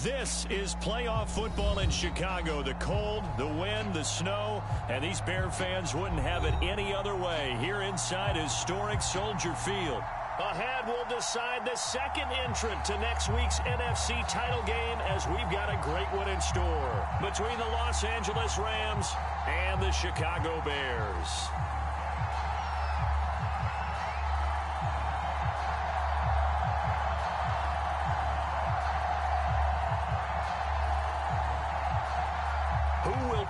This is playoff football in Chicago. The cold, the wind, the snow, and these Bear fans wouldn't have it any other way here inside historic Soldier Field. Ahead, we'll decide the second entrant to next week's NFC title game as we've got a great one in store between the Los Angeles Rams and the Chicago Bears.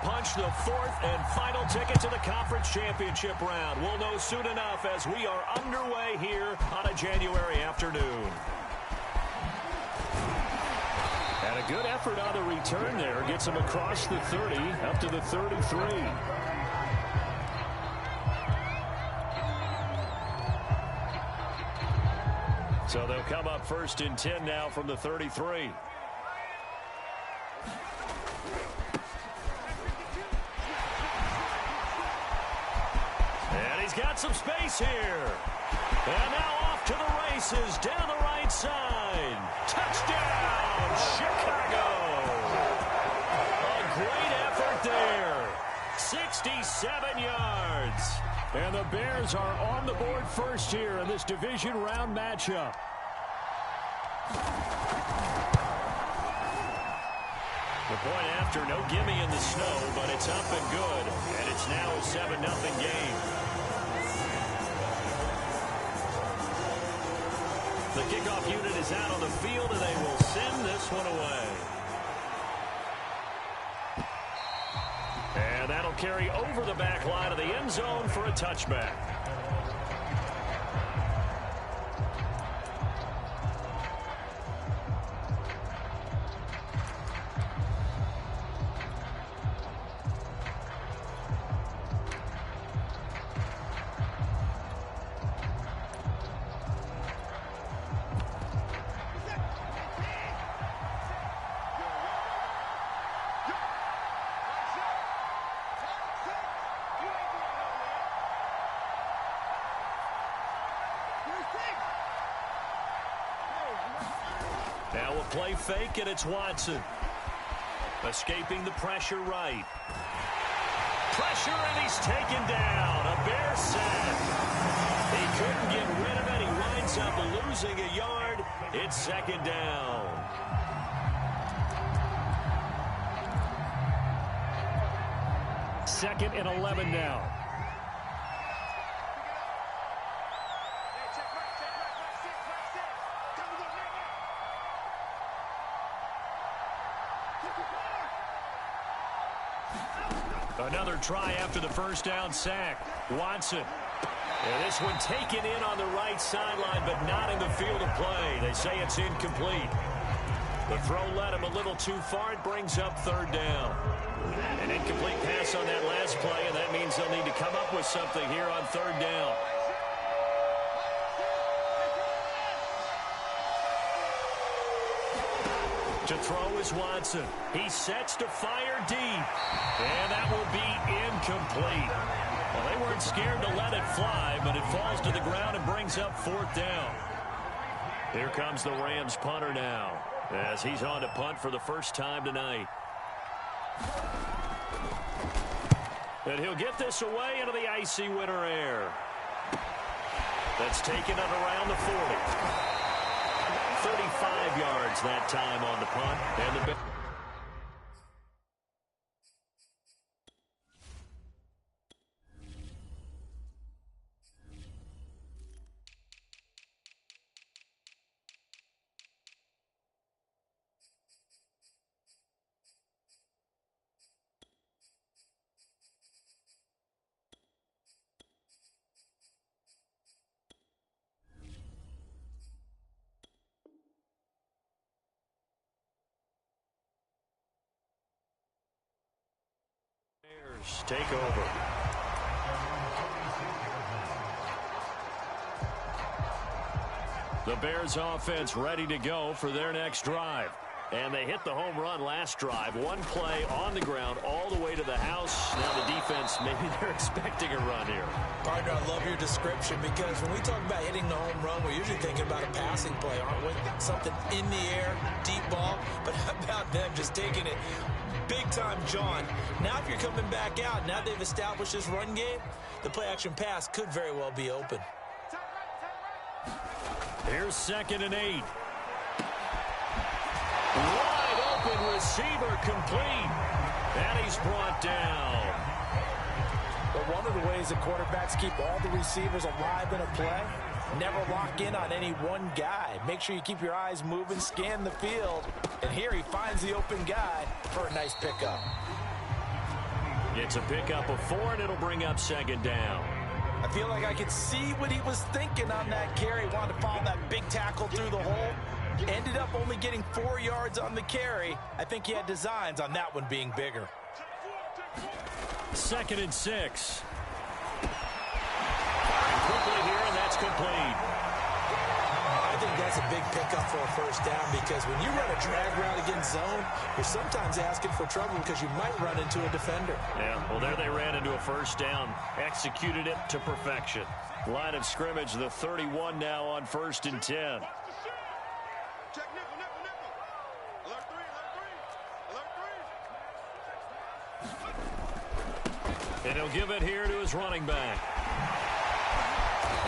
Punch the fourth and final ticket to the conference championship round. We'll know soon enough as we are underway here on a January afternoon. And a good effort on the return there. Gets him across the 30 up to the 33. So they'll come up first and 10 now from the 33. Got some space here. And now off to the races down the right side. Touchdown, Chicago. A great effort there. 67 yards. And the Bears are on the board first here in this division round matchup. The point after, no gimme in the snow, but it's up and good. And it's now a 7-0 game. The kickoff unit is out on the field, and they will send this one away. And that'll carry over the back line of the end zone for a touchback. Now we'll play fake, and it's Watson. Escaping the pressure right. Pressure, and he's taken down. A Bear sack. He couldn't get rid of it. He winds up losing a yard. It's second down. Second and 11 now. Another try after the first down sack. Watson. And this one taken in on the right sideline, but not in the field of play. They say it's incomplete. The throw led him a little too far. It brings up third down. An incomplete pass on that last play, and that means they'll need to come up with something here on third down. To throw is Watson. He sets to fire deep. And that will be incomplete. Well, they weren't scared to let it fly, but it falls to the ground and brings up fourth down. Here comes the Rams punter now, as he's on to punt for the first time tonight. And he'll get this away into the icy winter air. That's taken up around the 40. 35 yards that time on the punt. And the take over. The Bears offense ready to go for their next drive. And they hit the home run last drive. One play on the ground all the way to the house. Now the defense, maybe they're expecting a run here. Partner, I love your description because when we talk about hitting the home run, we're usually thinking about a passing play, aren't we? Something in the air, deep ball. But how about them just taking it big time, John? Now if you're coming back out, now they've established this run game, the play-action pass could very well be open. Here's 2nd and 8. Wide open receiver complete. And he's brought down. But one of the ways that quarterbacks keep all the receivers alive in a play, never lock in on any one guy. Make sure you keep your eyes moving, scan the field. And here he finds the open guy for a nice pickup. It's a pickup of 4, and it'll bring up 2nd down. I feel like I could see what he was thinking on that carry. Wanted to follow that big tackle through the hole. Ended up only getting 4 yards on the carry. I think he had designs on that one being bigger. 2nd and 6. Quickly here, and that's complete. I think that's a big pickup for a first down because when you run a drag route against zone, you're sometimes asking for trouble because you might run into a defender. Yeah, well, there they ran into a first down. Executed it to perfection. Line of scrimmage, the 31 now on 1st and 10. And he'll give it here to his running back.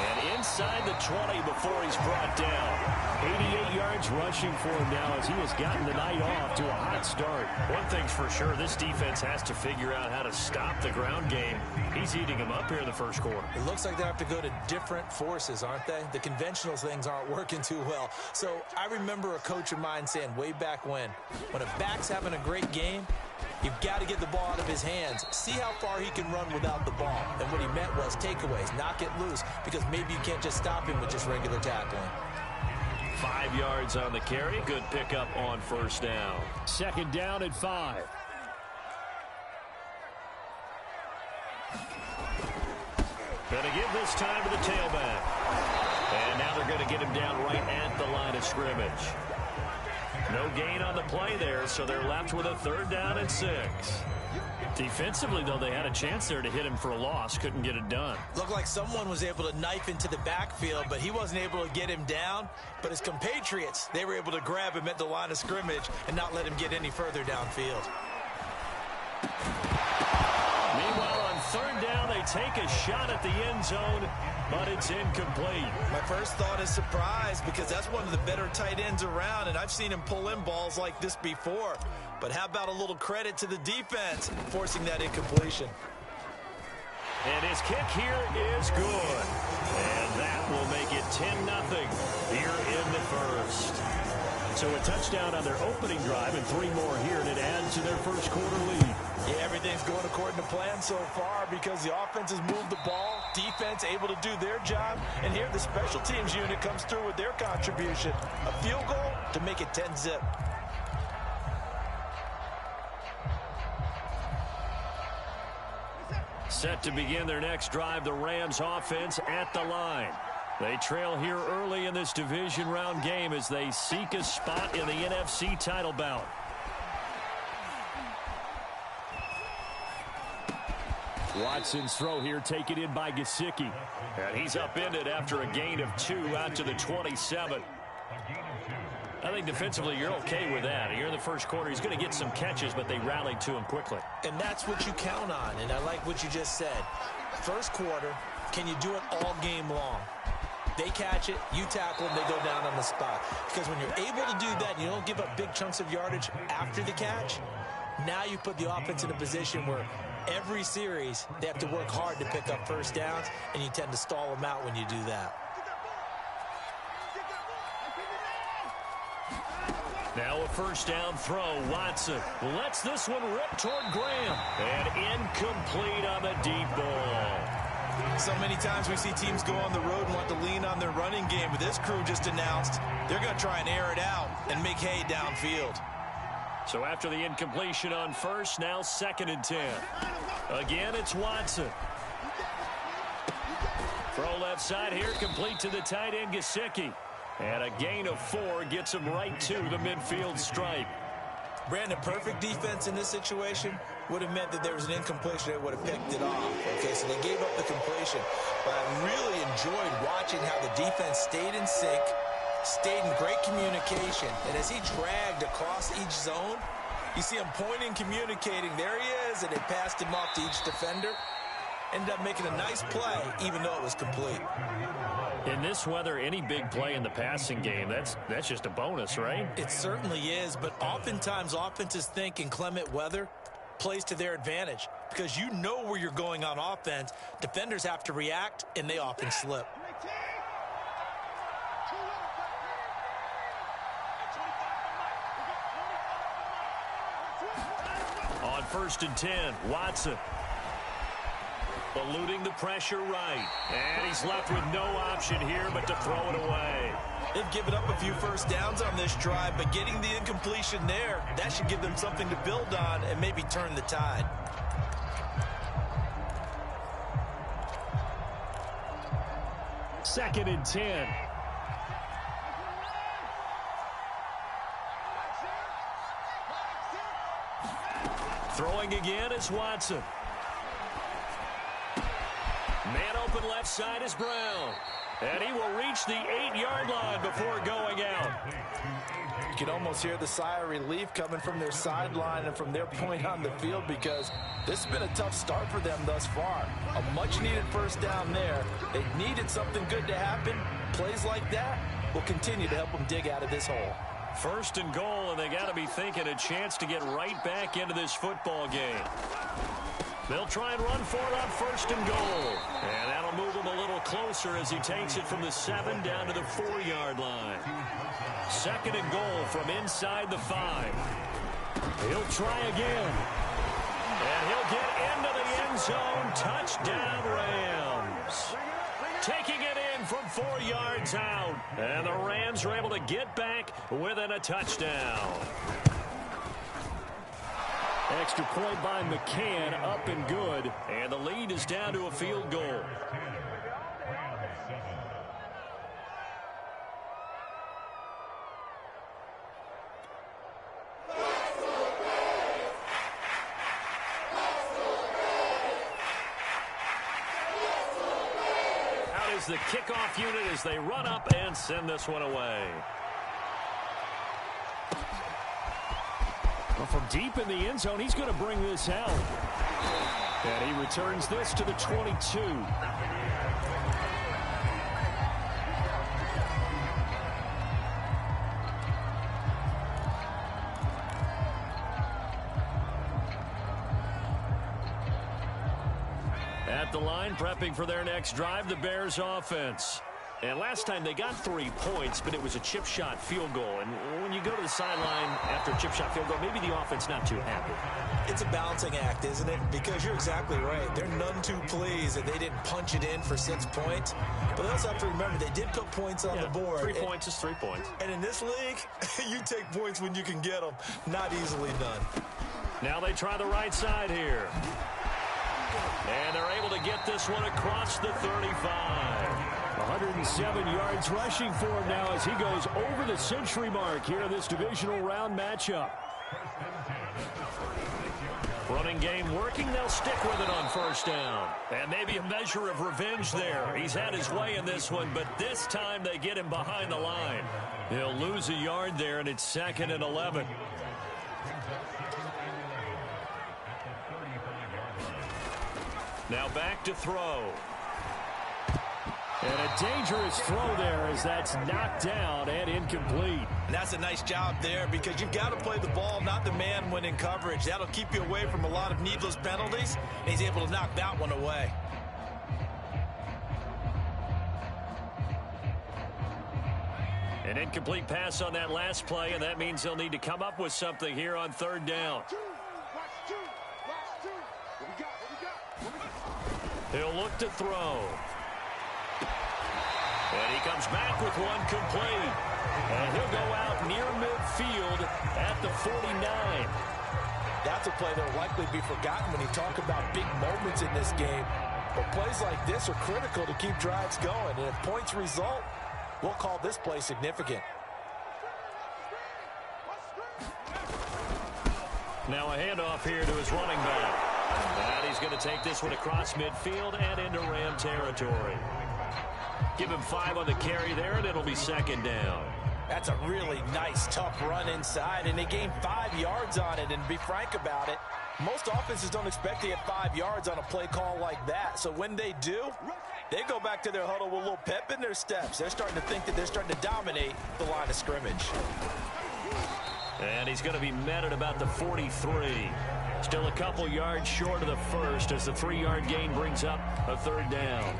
And inside the 20 before he's brought down. 88 yards rushing for him now as he has gotten the night off to a hot start. One thing's for sure, this defense has to figure out how to stop the ground game. He's eating them up here in the first quarter. It looks like they have to go to different forces, aren't they? The conventional things aren't working too well. So I remember a coach of mine saying way back when a back's having a great game, you've got to get the ball out of his hands. See how far he can run without the ball. And what he meant was takeaways, knock it loose, because maybe you can't just stop him with just regular tackling. 5 yards on the carry. Good pickup on first down. 2nd down at 5. Going to give this time to the tailback. And now they're going to get him down right at the line of scrimmage. No gain on the play there, so they're left with a 3rd down and 6. Defensively, though, they had a chance there to hit him for a loss. Couldn't get it done. Looked like someone was able to knife into the backfield, but he wasn't able to get him down. But his compatriots, they were able to grab him at the line of scrimmage and not let him get any further downfield. Meanwhile, on 3rd down, they take a shot at the end zone, but it's incomplete. My first thought is surprise because that's one of the better tight ends around, and I've seen him pull in balls like this before. But how about a little credit to the defense forcing that incompletion? And his kick here is good. And that will make it 10-0 here in the first. So a touchdown on their opening drive and 3 more here, and it adds to their first quarter lead. Yeah, everything's going according to plan so far because the offense has moved the ball, defense able to do their job, and here the special teams unit comes through with their contribution. A field goal to make it 10-0. Set to begin their next drive, the Rams offense at the line. They trail here early in this division round game as they seek a spot in the NFC title bout. Watson's throw here taken in by Gesicki. And he's upended after a gain of 2 out to the 27. I think defensively you're okay with that. Here in the first quarter, he's going to get some catches, but they rallied to him quickly. And that's what you count on, and I like what you just said. First quarter, can you do it all game long? They catch it, you tackle them, they go down on the spot. Because when you're able to do that, and you don't give up big chunks of yardage after the catch, now you put the offense in a position where every series they have to work hard to pick up first downs, and you tend to stall them out when you do that. Now a first down throw. Watson lets this one rip toward Graham. And incomplete on the deep ball. So many times we see teams go on the road and want to lean on their running game, but this crew just announced they're going to try and air it out and make hay downfield. So after the incompletion on first, now 2nd and 10. Again, it's Watson. Throw left side here, complete to the tight end, Gesicki. And a gain of 4 gets him right to the midfield stripe. Brandon, perfect defense in this situation would have meant that there was an incompletion that would have picked it off. Okay, so they gave up the completion. But I really enjoyed watching how the defense stayed in sync, stayed in great communication. And as he dragged across each zone, you see him pointing, communicating. There he is, and they passed him off to each defender. Ended up making a nice play, even though it was complete. In this weather, any big play in the passing game, that's just a bonus, right? It certainly is, but oftentimes offenses think inclement weather plays to their advantage because you know where you're going on offense. Defenders have to react, and they often slip. On 1st and 10, Watson. Eluding the pressure right. And he's left with no option here but to throw it away. They've given up a few first downs on this drive, but getting the incompletion there, that should give them something to build on and maybe turn the tide. Second and 10. Throwing again is Watson. Man open left side is Brown. And he will reach the 8-yard line before going out. You can almost hear the sigh of relief coming from their sideline and from their point on the field because this has been a tough start for them thus far. A much-needed first down there. They needed something good to happen. Plays like that will continue to help them dig out of this hole. 1st and goal, and they got to be thinking a chance to get right back into this football game. They'll try and run for it on 1st and goal. And that'll move him a little closer as he takes it from the 7 down to the 4-yard line. 2nd and goal from inside the 5. He'll try again. And he'll get into the end zone. Touchdown, Rams. Taking it in from 4 yards out. And the Rams are able to get back within a touchdown. Extra point by McCann, up and good. And the lead is down to a field goal. Out is the kickoff unit as they run up and send this one away. From deep in the end zone, he's going to bring this out. And he returns this to the 22. At the line, prepping for their next drive, the Bears offense. And last time they got 3 points, but it was a chip shot field goal. And when you go to the sideline after a chip shot field goal, maybe the offense not too happy. It's a balancing act, isn't it? Because you're exactly right. They're none too pleased that they didn't punch it in for 6 points. But they also have to remember they did put points on the board. 3 points is 3 points. And in this league, you take points when you can get them. Not easily done. Now they try the right side here. And they're able to get this one across the 35. 107 yards rushing for him now as he goes over the century mark here in this divisional round matchup. Running game working. They'll stick with it on 1st down. And maybe a measure of revenge there. He's had his way in this one, but this time they get him behind the line. He'll lose a yard there, and it's 2nd and 11. Now back to throw. And a dangerous throw there as that's knocked down and incomplete. And that's a nice job there because you've got to play the ball, not the man when in coverage. That'll keep you away from a lot of needless penalties, and he's able to knock that one away. An incomplete pass on that last play, and that means they'll need to come up with something here on 3rd down. He'll look to throw. And he comes back with one complete. And he'll go out near midfield at the 49. That's a play that will likely be forgotten when you talk about big moments in this game. But plays like this are critical to keep drives going. And if points result, We'll call this play significant. Now a handoff here to his running back. And he's going to take this one across midfield and into Ram territory. Give him 5 on the carry there, and it'll be second down. That's a really nice, tough run inside, and they gained 5 yards on it. And to be frank about it, most offenses don't expect to get 5 yards on a play call like that. So when they do, they go back to their huddle with a little pep in their steps. They're starting to think that they're starting to dominate the line of scrimmage. And he's going to be met at about the 43. Still a couple yards short of the first as the 3-yard gain brings up a third down.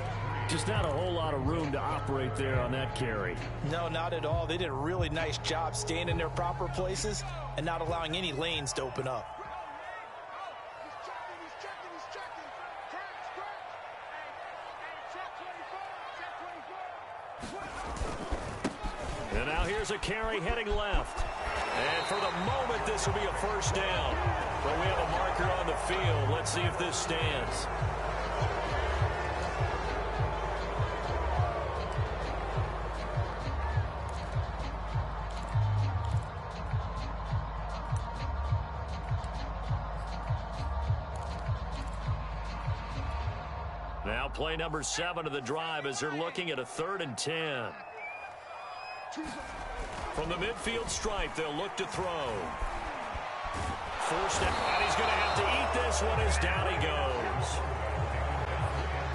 Just not a whole lot of room to operate there on that carry. No, not at all. They did a really nice job staying in their proper places and not allowing any lanes to open up. And now here's a carry heading left. And for the moment, this will be a first down. But we have a marker on the field. Let's see if this stands. Now play number 7 of the drive as they're looking at a 3rd and 10. From the midfield stripe, they'll look to throw. Forced out, and he's going to have to eat this one as down he goes.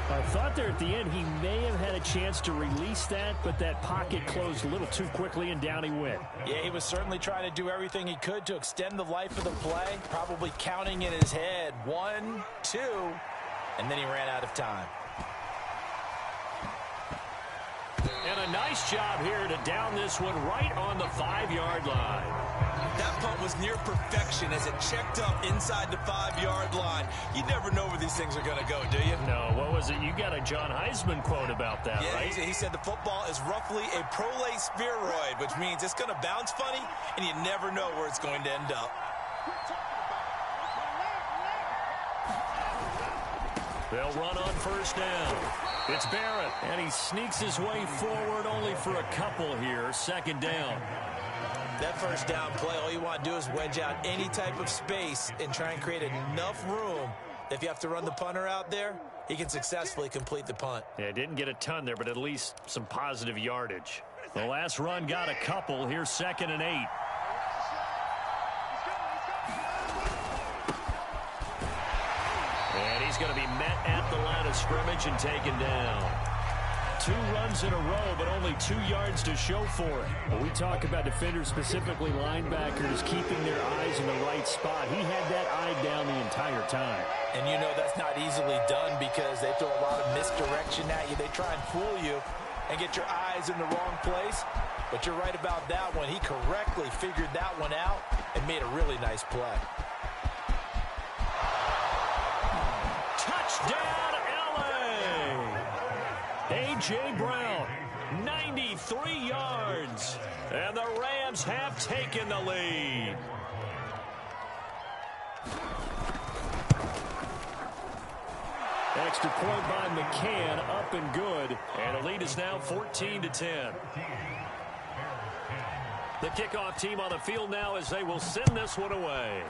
I thought there at the end he may have had a chance to release that, but that pocket closed a little too quickly, and down he went. Yeah, he was certainly trying to do everything he could to extend the life of the play, probably counting in his head 1, 2, and then he ran out of time. And a nice job here to down this one right on the 5-yard line. That punt was near perfection as it checked up inside the 5-yard line. You never know where these things are going to go, do you? No, what was it? You got a John Heisman quote about that, yeah, right? He said the football is roughly a prolate spheroid, which means it's going to bounce funny, and you never know where it's going to end up. They'll run on first down. It's Barrett, and he sneaks his way forward only for a couple here. 2nd down. That first down play, all you want to do is wedge out any type of space and try and create enough room. If you have to run the punter out there, he can successfully complete the punt. Yeah, didn't get a ton there, but at least some positive yardage. The last run got a couple. Here's 2nd and 8. And he's going to be met at the line of scrimmage and taken down. 2 runs in a row, but only 2 yards to show for it. When we talk about defenders, specifically linebackers, keeping their eyes in the right spot, he had that eye down the entire time. And you know that's not easily done because they throw a lot of misdirection at you. They try and fool you and get your eyes in the wrong place. But you're right about that one. He correctly figured that one out and made a really nice play. Touchdown, LA! A.J. Brown, 93 yards. And the Rams have taken the lead. Extra point by McCann, up and good. And the lead is now 14-10. The kickoff team on the field now as they will send this one away.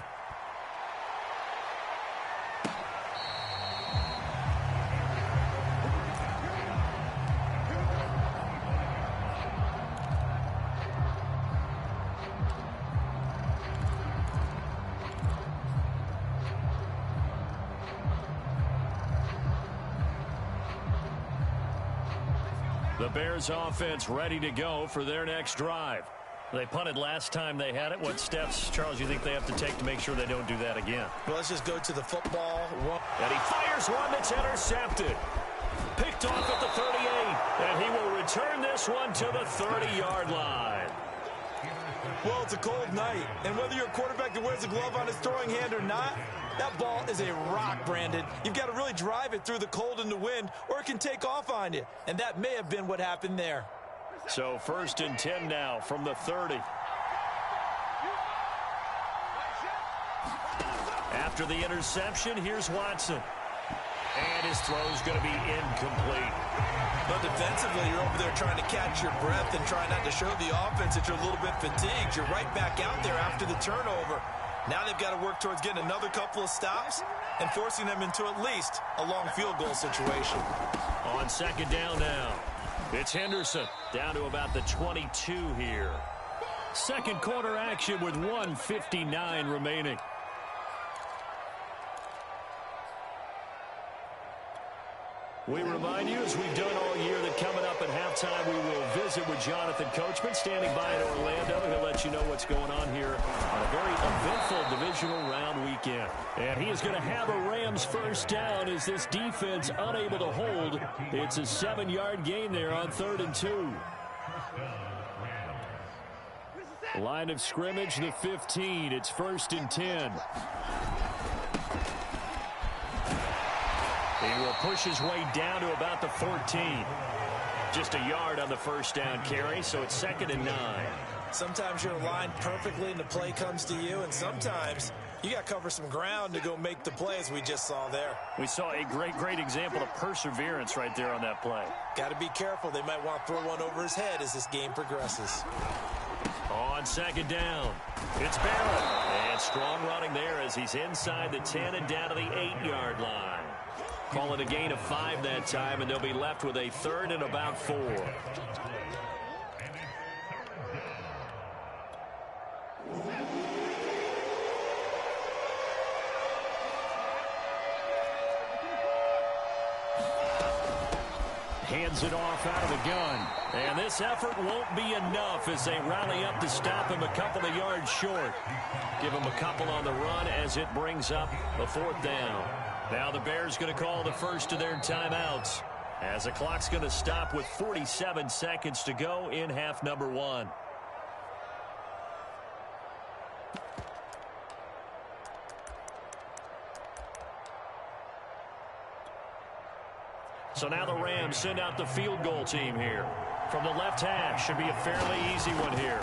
The Bears offense ready to go for their next drive. They punted last time they had it. What steps, Charles, you think they have to take to make sure they don't do that again? Well, let's just go to the football. And he fires one that's intercepted. Picked off at the 38. And he will return this one to the 30-yard line. Well, it's a cold night, and whether you're a quarterback that wears a glove on his throwing hand or not, that ball is a rock, Brandon. You've got to really drive it through the cold and the wind, or it can take off on you. And that may have been what happened there. So 1st and 10 now from the 30. After the interception, here's Watson. And his throw's going to be incomplete. But defensively, you're over there trying to catch your breath and try not to show the offense that you're a little bit fatigued. You're right back out there after the turnover. Now they've got to work towards getting another couple of stops and forcing them into at least a long field goal situation. On second down now, it's Henderson down to about the 22 here. Second quarter action with 1:59 remaining. We remind you, as we've done all year, that coming up at halftime, we will visit with Jonathan Coachman, standing by in Orlando. He'll let you know what's going on here on a very eventful divisional round weekend. And he is going to have a Rams first down as this defense unable to hold. It's a 7-yard gain there on 3rd and 2. Line of scrimmage, the 15. It's 1st and 10. He will push his way down to about the 14. Just a yard on the first down carry, so it's 2nd and 9. Sometimes you're aligned perfectly and the play comes to you, and sometimes you got to cover some ground to go make the play, as we just saw there. We saw a great example of perseverance right there on that play. Got to be careful. They might want to throw one over his head as this game progresses. On second down, it's Barrett. And strong running there as he's inside the 10 and down to the 8-yard line. Call it a gain of 5 that time, and they'll be left with a 3rd and about 4. Hands it off out of the gun. And this effort won't be enough as they rally up to stop him a couple of yards short. Give him a couple on the run as it brings up the 4th down. Now the Bears going to call the first of their timeouts as the clock's going to stop with 47 seconds to go in half number 1. So now the Rams send out the field goal team here. From the left hash, should be a fairly easy one here.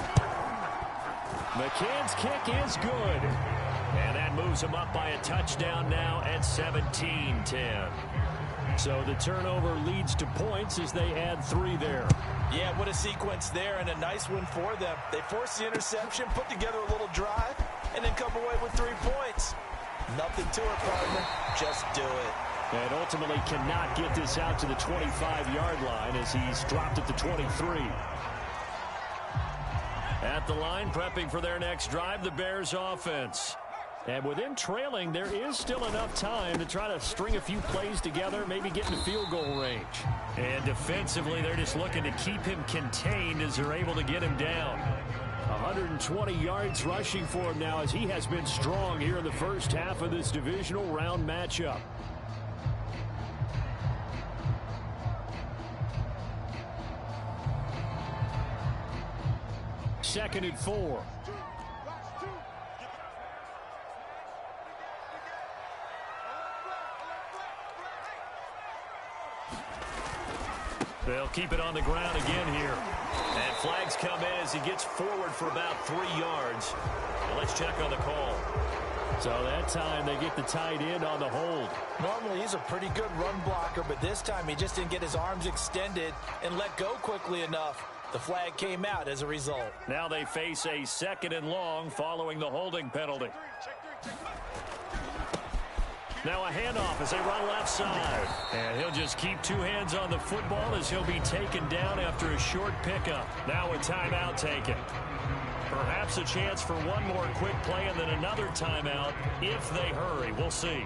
McCann's kick is good. And that moves him up by a touchdown now at 17-10. So the turnover leads to points as they add 3 there. Yeah, what a sequence there, and a nice one for them. They force the interception, put together a little drive, and then come away with 3 points. Nothing to it, partner. Just do it. And ultimately cannot get this out to the 25-yard line as he's dropped at the 23. At the line, prepping for their next drive, the Bears offense. And with him trailing, there is still enough time to try to string a few plays together, maybe get into field goal range. And defensively, they're just looking to keep him contained as they're able to get him down. 120 yards rushing for him now as he has been strong here in the first half of this divisional round matchup. Second and 4. They'll keep it on the ground again here. And flags come in as he gets forward for about 3 yards. Well, let's check on the call. So that time they get the tight end on the hold. Normally he's a pretty good run blocker, but this time he just didn't get his arms extended and let go quickly enough. The flag came out as a result. Now they face a 2nd and long following the holding penalty. Now a handoff as they run left side. And he'll just keep 2 hands on the football as he'll be taken down after a short pickup. Now a timeout taken. Perhaps a chance for one more quick play and then another timeout if they hurry. We'll see.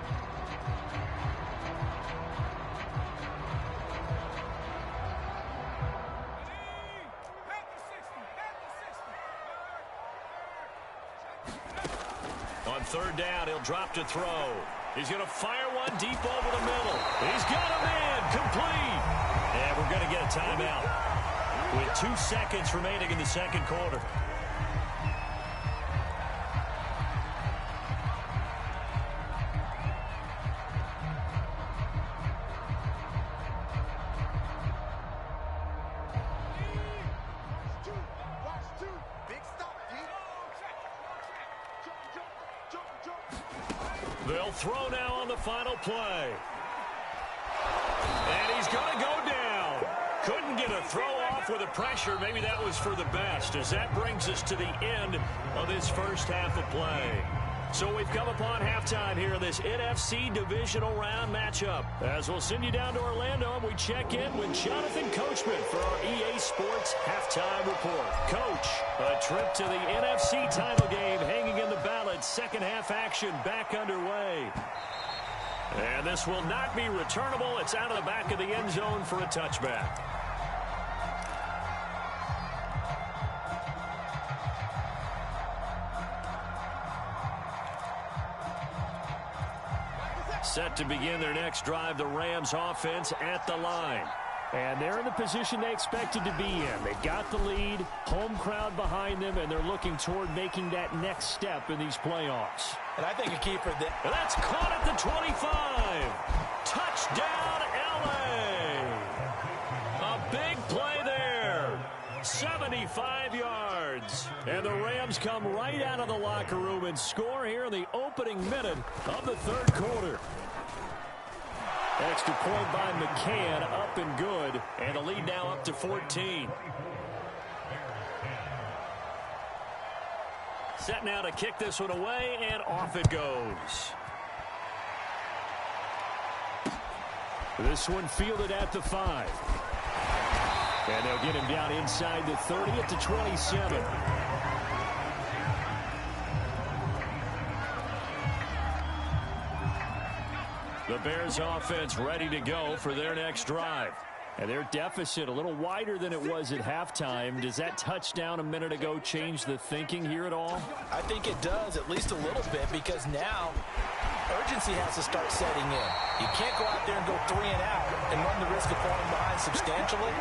On 3rd down, he'll drop to throw. He's going to fire one deep over the middle. He's got a man complete. And we're going to get a timeout with 2 seconds remaining in the second quarter. They'll throw now on the final play. And he's going to go down. Couldn't get a throw off with the pressure. Maybe that was for the best, as that brings us to the end of this first half of play. So we've come upon halftime here in this NFC divisional round matchup. As we'll send you down to Orlando, and we check in with Jonathan Coachman for our EA Sports Halftime Report. Coach, a trip to the NFC title game hanging in the balance. Second half action back underway. And this will not be returnable. It's out of the back of the end zone for a touchback. Set to begin their next drive, the Rams offense at the line. And they're in the position they expected to be in. They got the lead, home crowd behind them, and they're looking toward making that next step in these playoffs. And I think a keeper that... And that's caught at the 25. Touchdown, L.A. A big play there. 75 yards. And the Rams come right out of the locker room and score here in the opening minute of the third quarter. Extra point by McCann, up and good. And the lead now up to 14. Set now to kick this one away, and off it goes. This one fielded at the 5. And they'll get him down inside the 30 at the 27. The Bears offense ready to go for their next drive. And their deficit a little wider than it was at halftime. Does that touchdown a minute ago change the thinking here at all? I think it does, at least a little bit, because now urgency has to start setting in. You can't go out there and go 3 and out and run the risk of falling behind substantially,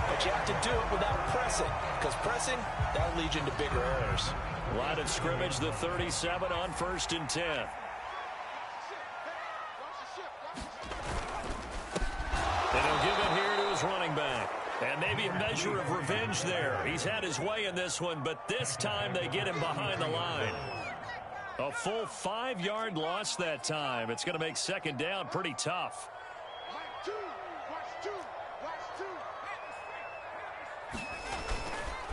but you have to do it without pressing, because pressing, that'll lead you into bigger errors. Line of scrimmage, the 37 on 1st and 10. And he'll give it here to his running back. And maybe a measure of revenge there. He's had his way in this one, but this time they get him behind the line. A full 5-yard loss that time. It's going to make second down pretty tough.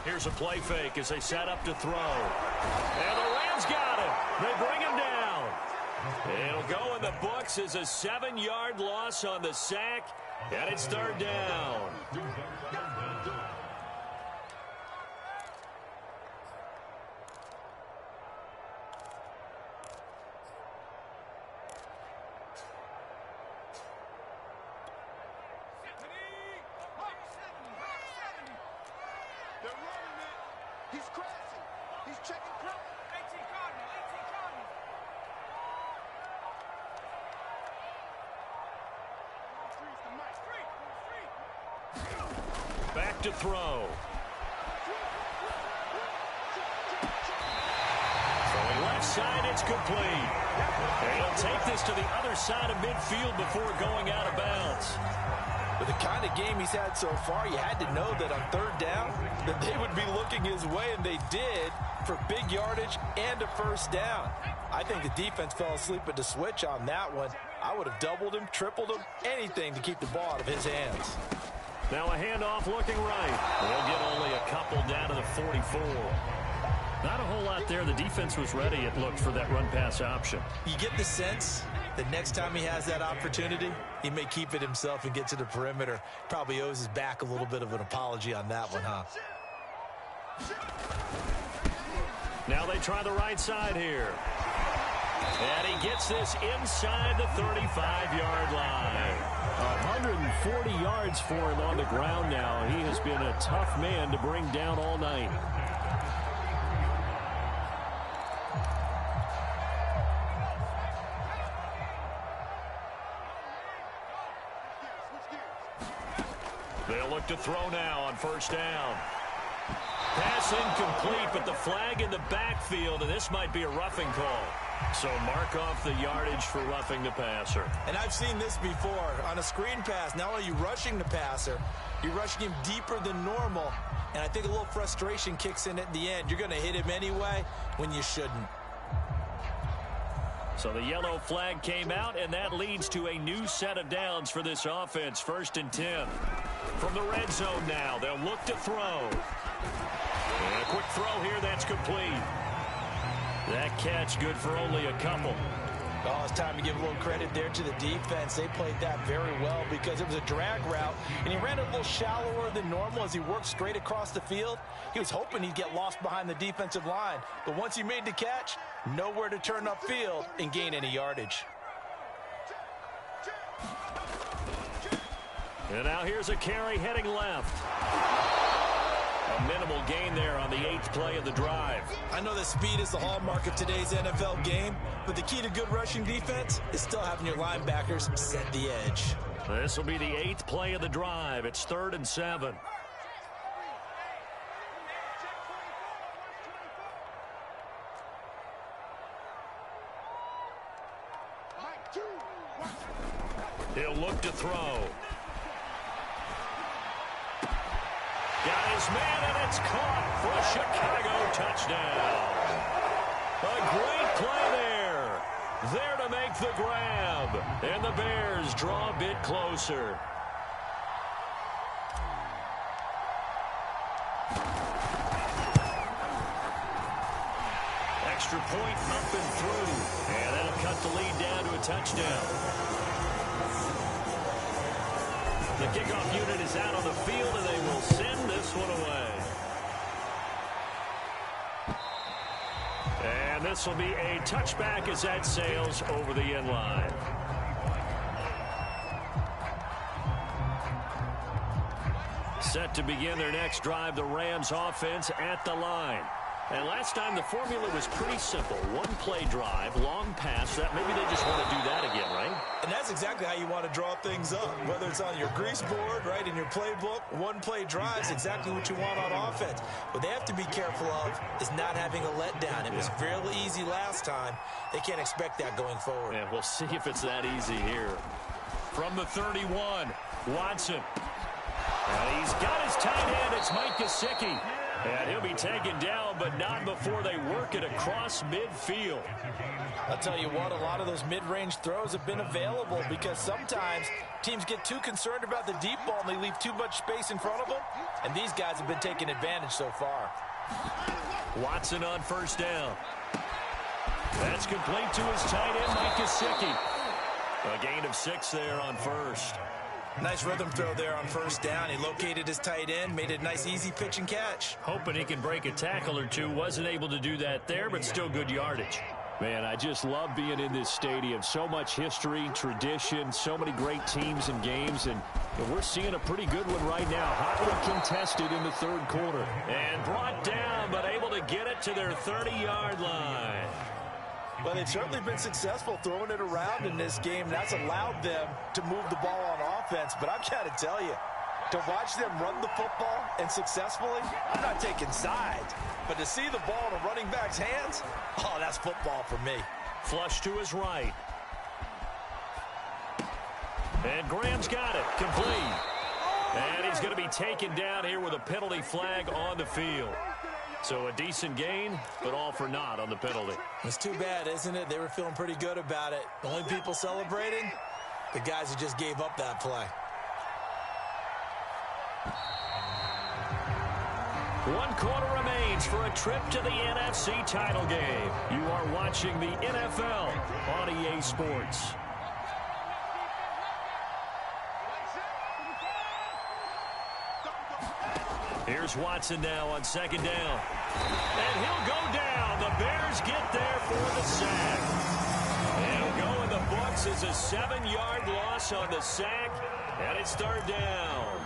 Here's a play fake as they set up to throw. And the Rams got him. They bring him down. It'll go in the books as a 7-yard loss on the sack. And it's third down. They're running it. He's crashing. He's checking credit. 18 Cardinal. Back to throw. Throwing left side, it's complete. And he'll take this to the other side of midfield before going out of bounds. With the kind of game he's had so far, you had to know that on third down that they would be looking his way, and they did, for big yardage and a first down. I think the defense fell asleep at the switch on that one. I would have doubled him, tripled him, anything to keep the ball out of his hands. Now a handoff looking right. They'll get only a couple down to the 44. Not a whole lot there. The defense was ready, it looked, for that run-pass option. You get the sense that next time he has that opportunity, he may keep it himself and get to the perimeter. Probably owes his back a little bit of an apology on that one, huh? Now they try the right side here. And he gets this inside the 35-yard line. 140 yards for him on the ground now. He has been a tough man to bring down all night. They'll look to throw now on first down. Pass incomplete, but the flag in the backfield, and this might be a roughing call. So mark off the yardage for roughing the passer. And I've seen this before. On a screen pass, not only are you rushing the passer, you're rushing him deeper than normal. And I think a little frustration kicks in at the end. You're going to hit him anyway when you shouldn't. So the yellow flag came out, and that leads to a new set of downs for this offense. 1st and 10. From the red zone now, they'll look to throw. And a quick throw here, that's complete. That catch good for only a couple. Oh, it's time to give a little credit there to the defense. They played that very well because it was a drag route, and he ran it a little shallower than normal as he worked straight across the field. He was hoping he'd get lost behind the defensive line, but once he made the catch, nowhere to turn upfield and gain any yardage. And now here's a carry heading left. A minimal gain there on the 8th play of the drive. I know that speed is the hallmark of today's NFL game, but the key to good rushing defense is still having your linebackers set the edge. This will be the 8th play of the drive. It's 3rd and 7. He'll look to throw. Got his man, and it's caught for a Chicago touchdown. A great play there. There to make the grab. And the Bears draw a bit closer. Extra point up and through. And that'll cut the lead down to a touchdown. The kickoff unit is out on the field, and they will send this one away. And this will be a touchback as that sails over the end line. Set to begin their next drive, the Rams offense at the line. And last time the formula was pretty simple. One play drive, long pass. That maybe they just want to do that again, right? And that's exactly how you want to draw things up. Whether it's on your grease board, right, in your playbook, one play drive is exactly what you want on offense. What they have to be careful of is not having a letdown. It was fairly easy last time. They can't expect that going forward. And we'll see if it's that easy here. From the 31, Watson. And he's got his tight end. It's Mike Gesicki. And he'll be taken down, but not before they work it across midfield. I'll tell you what, a lot of those mid-range throws have been available because sometimes teams get too concerned about the deep ball and they leave too much space in front of them. And these guys have been taking advantage so far. Watson on 1st down. That's complete to his tight end, Mike Gesicki. A gain of 6 there on 1st. Nice rhythm throw there on 1st down. He located his tight end, made it a nice easy pitch and catch. Hoping he can break a tackle or two. Wasn't able to do that there, but still good yardage. Man, I just love being in this stadium. So much history, tradition, so many great teams and games, and we're seeing a pretty good one right now. Hotly contested in the 3rd quarter. And brought down, but able to get it to their 30-yard line. Well, they've certainly been successful throwing it around in this game. That's allowed them to move the ball on offense. But I've got to tell you, to watch them run the football and successfully, I'm not taking sides. But to see the ball in a running back's hands, oh, that's football for me. Flush to his right. And Graham's got it. Complete. And he's going to be taken down here with a penalty flag on the field. So a decent gain, but all for naught on the penalty. It's too bad, isn't it? They were feeling pretty good about it. The only people celebrating, the guys who just gave up that play. 1 quarter remains for a trip to the NFC title game. You are watching the NFL on EA Sports. Here's Watson now on 2nd down. And he'll go down. The Bears get there for the sack. He'll go in the books as a 7-yard loss on the sack. And it's 3rd down.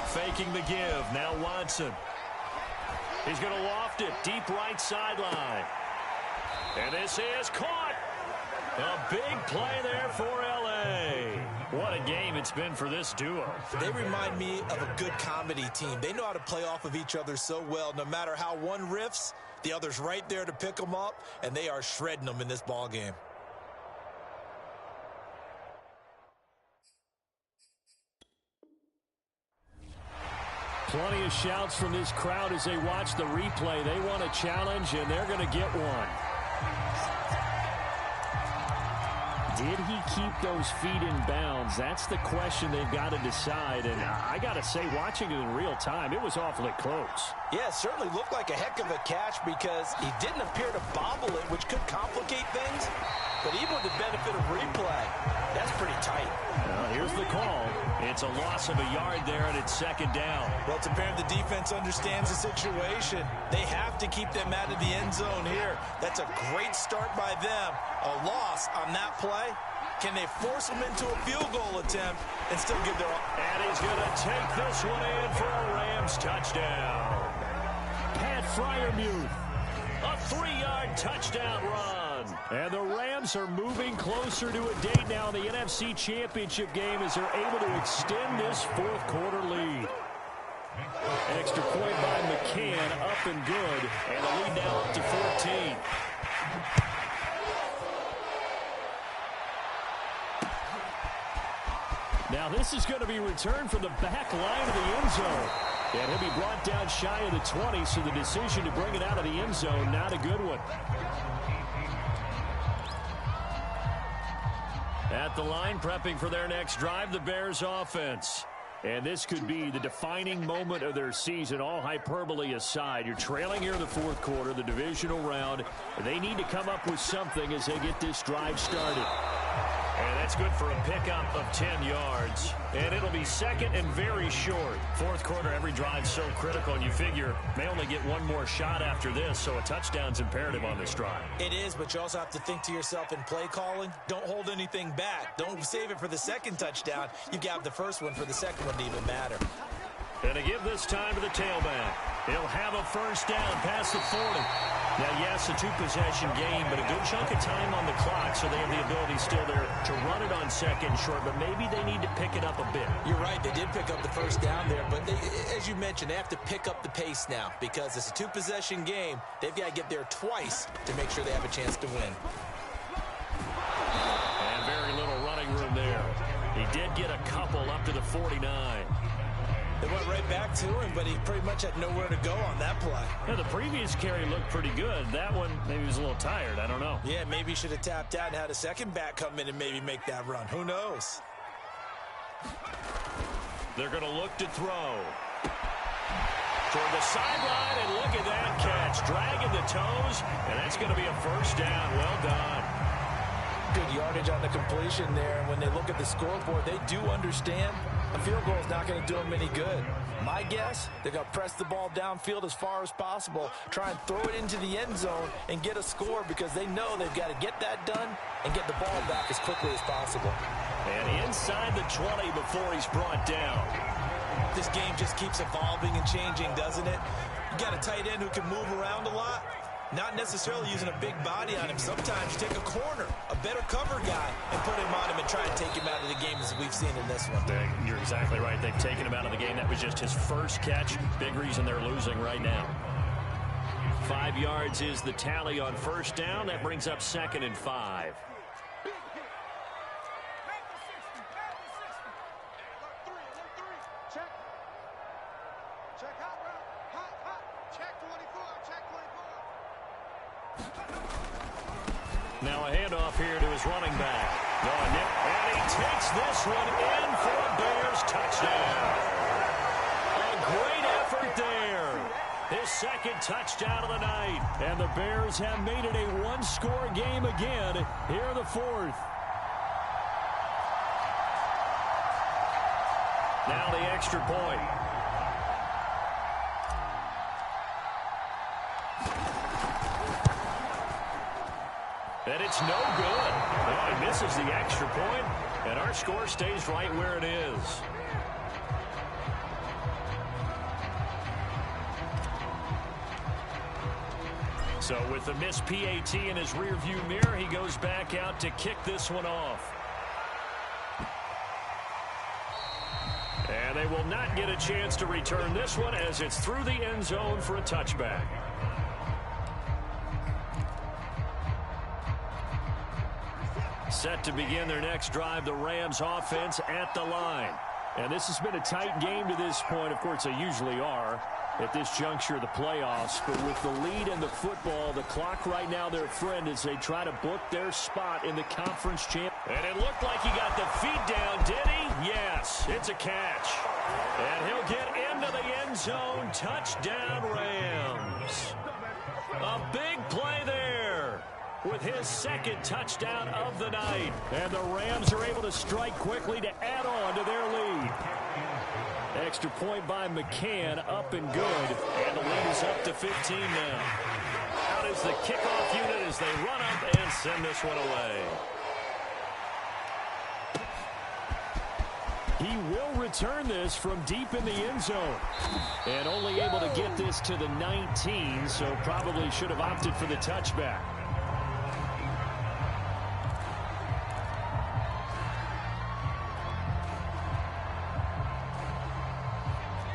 Faking the give. Now Watson. He's going to loft it. Deep right sideline. And this is caught. A big play there for L.A. What a game it's been for this duo. They remind me of a good comedy team. They know how to play off of each other so well. No matter how one riffs, the other's right there to pick them up, and they are shredding them in this ball game. Plenty of shouts from this crowd as they watch the replay. They want a challenge, and they're going to get one. Did he keep those feet in bounds? That's the question they've got to decide. And I got to say, watching it in real time, it was awfully close. Yeah, it certainly looked like a heck of a catch because he didn't appear to bobble it, which could complicate things. But even with the benefit of replay, that's pretty tight. Well, here's the call. It's a loss of a yard there, and it's second down. Well, it's apparent the defense understands the situation. They have to keep them out of the end zone here. That's a great start by them. A loss on that play. Can they force them into a field goal attempt and still give their... And he's going to take this one in for a Rams touchdown. Pat Freiermuth. A 3-yard touchdown run. And the Rams are moving closer to a date now in the NFC Championship game as they're able to extend this fourth quarter lead. Extra point by McCann, up and good. And the lead now up to 14. Now this is going to be returned from the back line of the end zone. And he'll be brought down shy of the 20, so the decision to bring it out of the end zone, not a good one. At the line, prepping for their next drive, the Bears offense. And this could be the defining moment of their season, all hyperbole aside. You're trailing here in the fourth quarter, the divisional round. They need to come up with something as they get this drive started. And that's good for a pickup of 10 yards. And it'll be second and very short. Fourth quarter, every drive's so critical, and you figure may only get one more shot after this, so a touchdown's imperative on this drive. It is, but you also have to think to yourself in play calling, don't hold anything back. Don't save it for the second touchdown. You got the first one for the second one to even matter. And to give this time to the tailback. He'll have a first down past the 40. Now, yes, a two-possession game, but a good chunk of time on the clock, so they have the ability still there to run it on second and short, but maybe they need to pick it up a bit. You're right. They did pick up the first down there, but as you mentioned, they have to pick up the pace now because it's a two-possession game. They've got to get there twice to make sure they have a chance to win. And very little running room there. He did get a couple up to the 49. They went right back to him, but he pretty much had nowhere to go on that play. Yeah, the previous carry looked pretty good. That one, maybe he was a little tired. I don't know. Yeah, maybe he should have tapped out and had a second back come in and maybe make that run. Who knows? They're going to look to throw. Toward the sideline, and look at that catch. Dragging the toes, and that's going to be a first down. Well done. Good yardage on the completion there. When they look at the scoreboard, they do understand a field goal is not going to do them any good. My guess, they're going to press the ball downfield as far as possible, try and throw it into the end zone and get a score because they know they've got to get that done and get the ball back as quickly as possible. And inside the 20 before he's brought down. This game just keeps evolving and changing, doesn't it? You got a tight end who can move around a lot. Not necessarily using a big body on him. Sometimes you take a corner, a better cover guy, and put him on him and try and take him out of the game as we've seen in this one. You're exactly right. They've taken him out of the game. That was just his first catch. Big reason they're losing right now. 5 yards is the tally on first down. That brings up second and 5. Now a handoff here to his running back. And he takes this one in for a Bears touchdown. A great effort there. His second touchdown of the night. And the Bears have made it a one-score game again here in the fourth. Now the extra point. And it's no good. Oh, he misses the extra point, and our score stays right where it is. So with the missed PAT in his rearview mirror, he goes back out to kick this one off. And they will not get a chance to return this one as it's through the end zone for a touchback. Set to begin their next drive, the Rams offense at the line. And this has been a tight game to this point. Of course, they usually are at this juncture of the playoffs. But with the lead in the football, the clock right now their friend as they try to book their spot in the conference champ. And it looked like he got the feet down, did he? Yes, it's a catch. And he'll get into the end zone. Touchdown, Rams. A big play there with his second touchdown of the night. And the Rams are able to strike quickly to add on to their lead. Extra point by McCann, up and good. And the lead is up to 15 now. Out is the kickoff unit as they run up and send this one away. He will return this from deep in the end zone. And only able to get this to the 19, so probably should have opted for the touchback.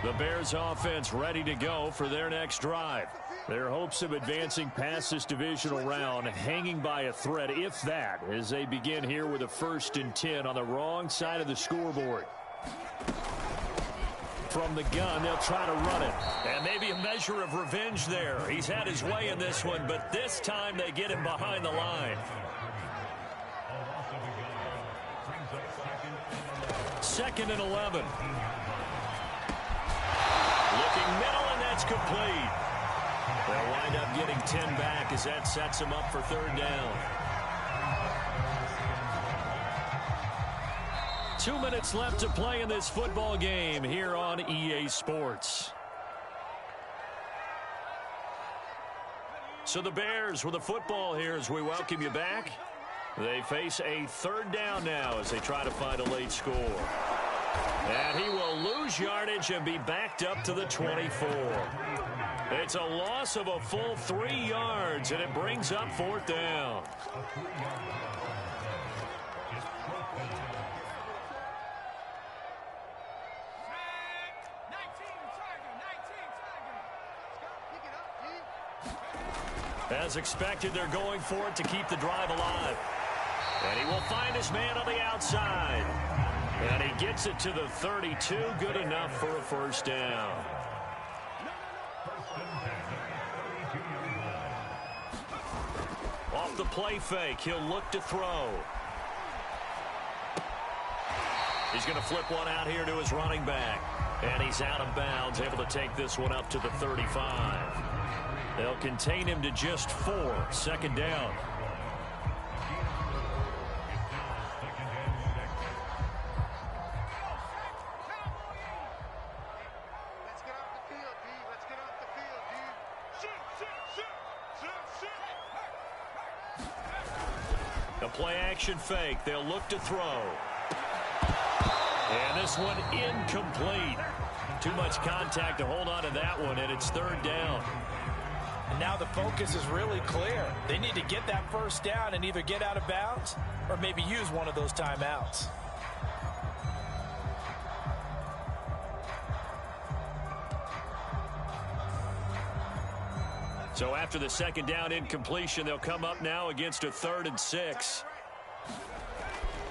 The Bears offense ready to go for their next drive. Their hopes of advancing past this divisional round hanging by a thread, if that, as they begin here with a 1st and 10 on the wrong side of the scoreboard. From the gun, they'll try to run it. And maybe a measure of revenge there. He's had his way in this one, but this time they get him behind the line. 2nd and 11. Looking middle, and that's complete. They'll wind up getting 10 back as that sets them up for 3rd down. 2 minutes left to play in this football game here on EA Sports. So the Bears with the football here as we welcome you back. They face a 3rd down now as they try to find a late score. And he will lose yardage and be backed up to the 24. It's a loss of a full 3 yards, and it brings up 4th down. As expected, they're going for it to keep the drive alive. And he will find his man on the outside. And he gets it to the 32. Good enough for a 1st down. Off the play fake, he'll look to throw. He's going to flip one out here to his running back. And he's out of bounds, able to take this one up to the 35. They'll contain him to just 4. 2nd down. A play-action fake. They'll look to throw. And this one incomplete. Too much contact to hold on to that one, and it's 3rd down. And now the focus is really clear. They need to get that 1st down and either get out of bounds or maybe use one of those timeouts. So after the 2nd down incompletion, they'll come up now against a 3rd and 6.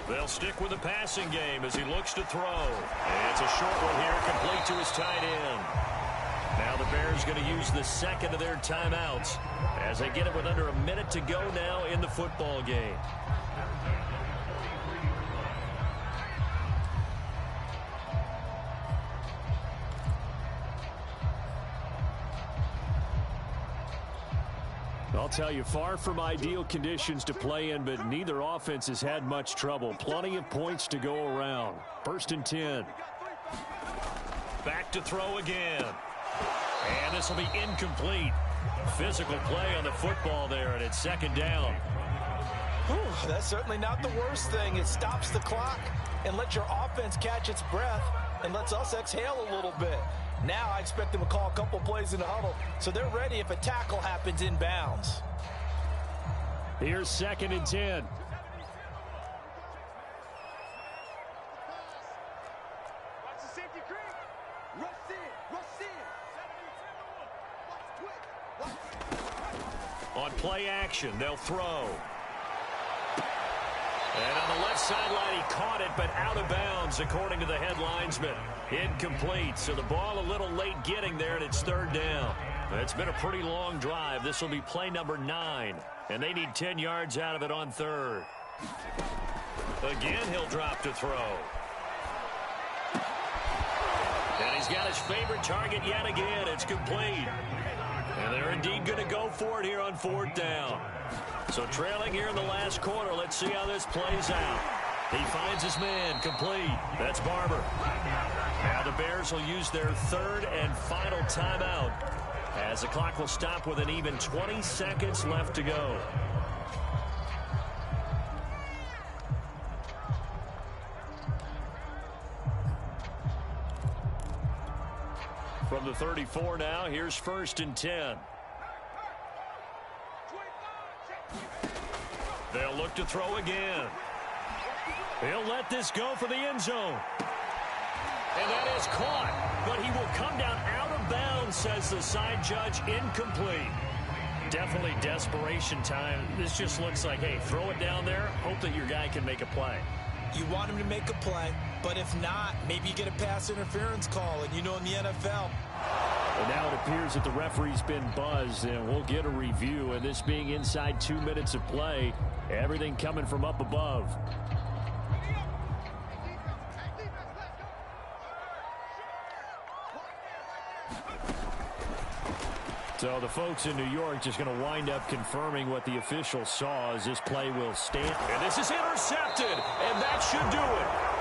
They'll stick with the passing game as he looks to throw. And it's a short one here, complete to his tight end. Now the Bears going to use the 2nd of their timeouts as they get it with under a minute to go now in the football game. I'll tell you, far from ideal conditions to play in, but neither offense has had much trouble. Plenty of points to go around. 1st and 10. Back to throw again. And this will be incomplete. Physical play on the football there, and it's 2nd down. Whew, that's certainly not the worst thing. It stops the clock and lets your offense catch its breath and lets us exhale a little bit. Now I expect them to call a couple plays in the huddle, so they're ready if a tackle happens in bounds. Here's 2nd and 10. On play action, they'll throw. And on the left sideline, he caught it, but out of bounds, according to the head linesman. Incomplete, so the ball a little late getting there, and it's third down. It's been a pretty long drive. This will be play number 9, and they need 10 yards out of it on third. Again, he'll drop to throw. And he's got his favorite target yet again. It's complete. And they're indeed going to go for it here on fourth down. So trailing here in the last quarter, let's see how this plays out. He finds his man, complete. That's Barber. Now the Bears will use their third and final timeout, as the clock will stop with an even 20 seconds left to go. From the 34 now, here's first and 10. They'll look to throw again. He'll let this go for the end zone. And that is caught, but he will come down out of bounds, says the side judge. Incomplete. Definitely desperation time. This just looks like, hey, throw it down there, hope that your guy can make a play. You want him to make a play, but if not, maybe you get a pass interference call, and you know in the NFL. And now it appears that the referee's been buzzed, and we'll get a review. And this being inside 2 minutes of play, everything coming from up above. So the folks in New York just going to wind up confirming what the official saw, as this play will stand. And this is intercepted, and that should do it.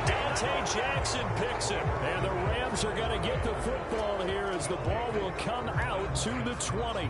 Dante Jackson picks it. And the Rams are going to get the football here as the ball will come out to the 20.